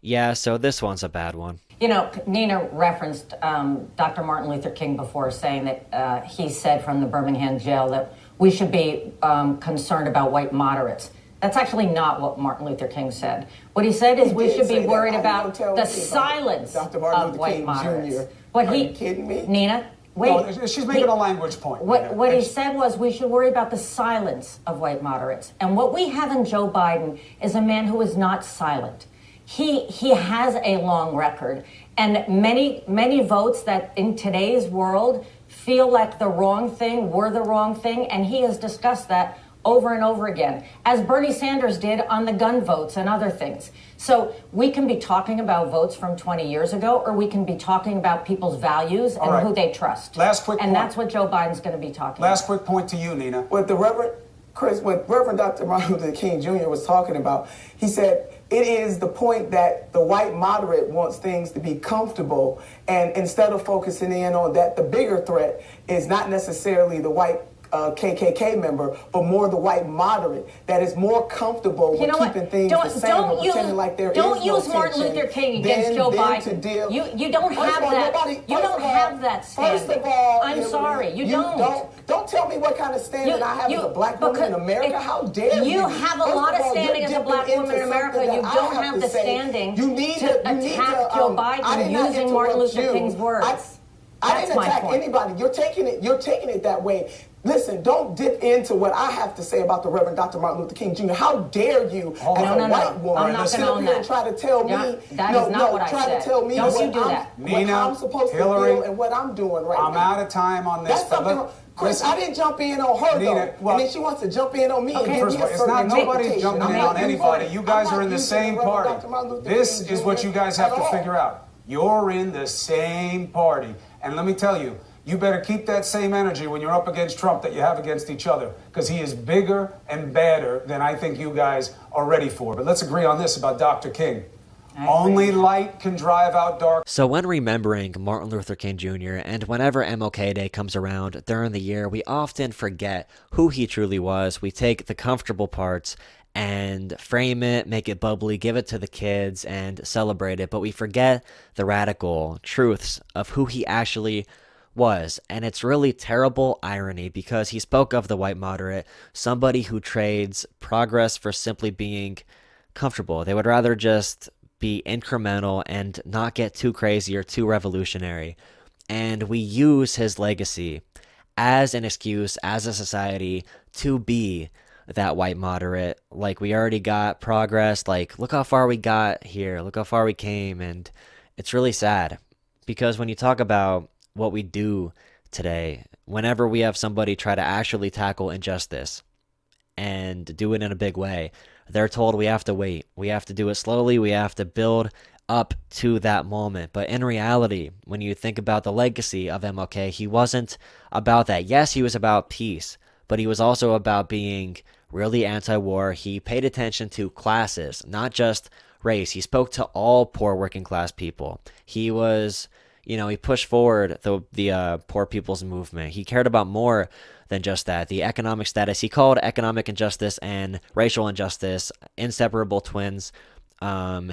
Yeah, so this one's a bad one. You know, Nina referenced Dr. Martin Luther King before, saying that he said from the Birmingham jail that we should be concerned about white moderates. That's actually not what Martin Luther King said. What he said is we should be worried about the silence of white moderates. Are you kidding me? Nina, wait. No, she's making a language point. What he said was we should worry about the silence of white moderates. And what we have in Joe Biden is a man who is not silent. He has a long record, and many votes that in today's world feel like the wrong thing were the wrong thing, and he has discussed that over and over again, as Bernie Sanders did on the gun votes and other things. So we can be talking about votes from 20 years ago, or we can be talking about people's values and who they trust. Last quick point. And that's what Joe Biden's going to be talking about. Last quick point to you, Nina. What Reverend Dr. Martin Luther King Jr. was talking about, he said, it is the point that the white moderate wants things to be comfortable, and instead of focusing in on that, the bigger threat is not necessarily the white KKK member, but more the white moderate that is more comfortable with keeping things the same and pretending like there is no tension. Don't use Martin Luther King against Joe Biden. You don't have that. You don't have that standing. First of all, I'm sorry, you don't. Don't tell me what kind of standing I have as a black woman in America. How dare you? You have a lot of standing as a black woman in America. You don't have the standing to attack Joe Biden using Martin Luther King's words. I didn't attack anybody. You're taking it that way. Listen, don't dip into what I have to say about the Reverend Dr. Martin Luther King Jr. How dare you, as a white woman, sit up here and try to tell me, to tell me what I'm supposed to feel and what I'm doing right now. I'm out of time on this. That's something. Chris, I didn't jump in on her, though. And then she wants to jump in on me and give me a it's not nobody's jumping in on anybody. You guys are in the same party. This is what you guys have to figure out. You're in the same party. And let me tell you, you better keep that same energy when you're up against Trump that you have against each other, because he is bigger and badder than I think you guys are ready for. But let's agree on this about Dr. King. Only light can drive out dark. So when remembering Martin Luther King Jr. and whenever MLK Day comes around during the year, we often forget who he truly was. We take the comfortable parts and frame it, make it bubbly, give it to the kids and celebrate it. But we forget the radical truths of who he actually was. And it's really terrible irony, because he spoke of the white moderate, somebody who trades progress for simply being comfortable. They would rather just be incremental and not get too crazy or too revolutionary. And we use his legacy as an excuse, as a society, to be that white moderate. Like, we already got progress. Like, look how far we got here. Look how far we came. And it's really sad, because when you talk about what we do today, whenever we have somebody try to actually tackle injustice and do it in a big way, they're told we have to wait. We have to do it slowly. We have to build up to that moment. But in reality, when you think about the legacy of MLK, he wasn't about that. Yes, he was about peace, but he was also about being really anti-war. He paid attention to classes, not just race. He spoke to all poor working class people. He was, he pushed forward the poor people's movement. He cared about more than just that. The economic status. He called economic injustice and racial injustice inseparable twins.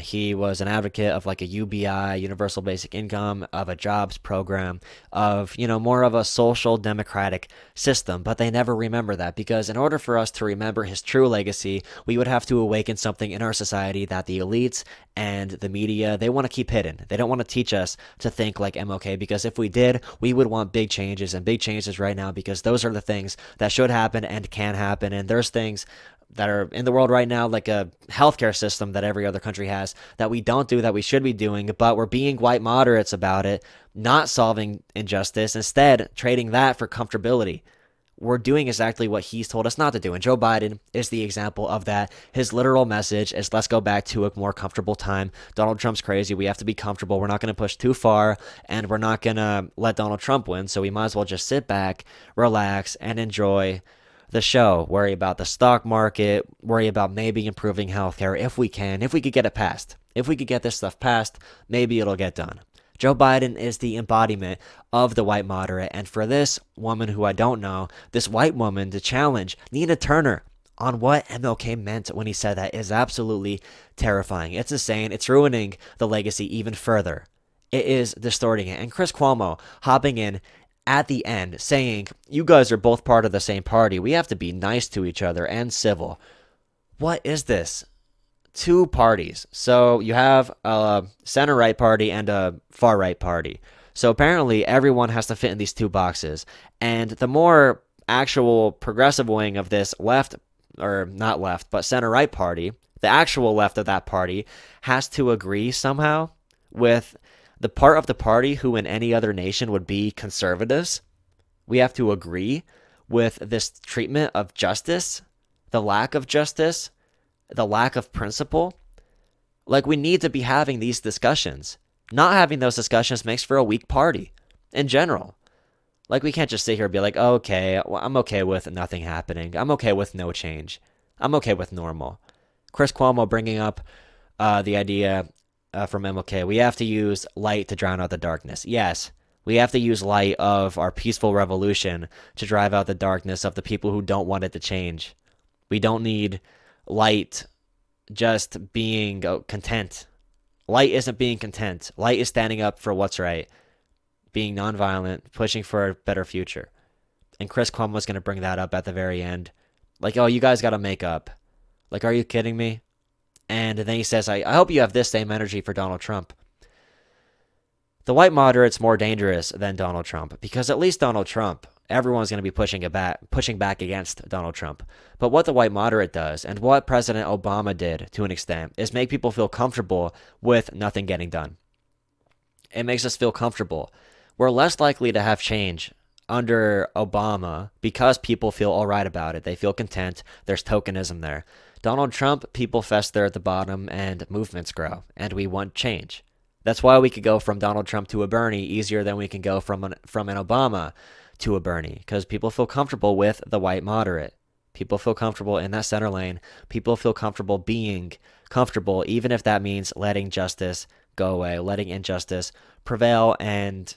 He was an advocate of like a UBI, universal basic income, of a jobs program, of, more of a social democratic system. But they never remember that, because in order for us to remember his true legacy, we would have to awaken something in our society that the elites and the media, they want to keep hidden. They don't want to teach us to think like MLK, because if we did, we would want big changes, and big changes right now, because those are the things that should happen and can happen. And there's things that are in the world right now, like a healthcare system that every other country has, that we don't do, that we should be doing, but we're being white moderates about it, not solving injustice, instead trading that for comfortability. We're doing exactly what he's told us not to do, and Joe Biden is the example of that. His literal message is, let's go back to a more comfortable time. Donald Trump's crazy. We have to be comfortable. We're not going to push too far, and we're not going to let Donald Trump win, so we might as well just sit back, relax, and enjoy the show. Worry about the stock market, worry about maybe improving healthcare if we could get it passed. If we could get this stuff passed, maybe it'll get done. Joe Biden is the embodiment of the white moderate, and for this woman who I don't know, this white woman, to challenge Nina Turner on what MLK meant when he said that is absolutely terrifying. It's insane. It's ruining the legacy even further. It is distorting it. And Chris Cuomo hopping in at the end saying, you guys are both part of the same party. We have to be nice to each other and civil. What is this? Two parties. So you have a center-right party and a far-right party. So apparently everyone has to fit in these two boxes. And the more actual progressive wing of this left, or not left, but center-right party, the actual left of that party, has to agree somehow with the part of the party who in any other nation would be conservatives. We have to agree with this treatment of justice, the lack of justice, the lack of principle. Like, we need to be having these discussions. Not having those discussions makes for a weak party in general. Like, we can't just sit here and be like, oh, okay, well, I'm okay with nothing happening. I'm okay with no change. I'm okay with normal. Chris Cuomo bringing up the idea from MLK, we have to use light to drown out the darkness. Yes, we have to use light of our peaceful revolution to drive out the darkness of the people who don't want it to change. We don't need light just being content. Light isn't being content. Light is standing up for what's right, being nonviolent, pushing for a better future. And Chris Cuomo's going to bring that up at the very end. Like, oh, you guys got to make up. Like, are you kidding me? And then he says, I hope you have this same energy for Donald Trump. The white moderate's more dangerous than Donald Trump, because at least Donald Trump, everyone's going to be pushing back against Donald Trump. But what the white moderate does, and what President Obama did to an extent, is make people feel comfortable with nothing getting done. It makes us feel comfortable. We're less likely to have change under Obama because people feel all right about it. They feel content. There's tokenism there. Donald Trump, people fester at the bottom and movements grow, and we want change. That's why we could go from Donald Trump to a Bernie easier than we can go from an Obama to a Bernie, because people feel comfortable with the white moderate. People feel comfortable in that center lane. People feel comfortable being comfortable, even if that means letting justice go away, letting injustice prevail. And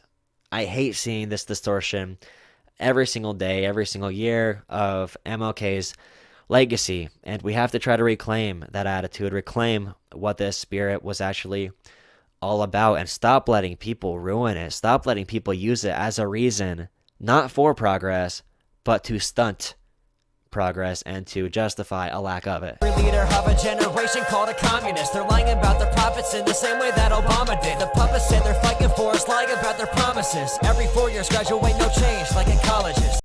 I hate seeing this distortion every single day, every single year of MLK's legacy. And we have to try to reclaim that attitude, reclaim what this spirit was actually all about, and stop letting people ruin it. Stop letting people use it as a reason, not for progress, but to stunt progress and to justify a lack of it. Leader of a generation called a communist. They're lying about their profits in the same way that Obama did. The puppets say they're fighting for us, lying about their promises. Every 4 years graduate, no change, like in colleges.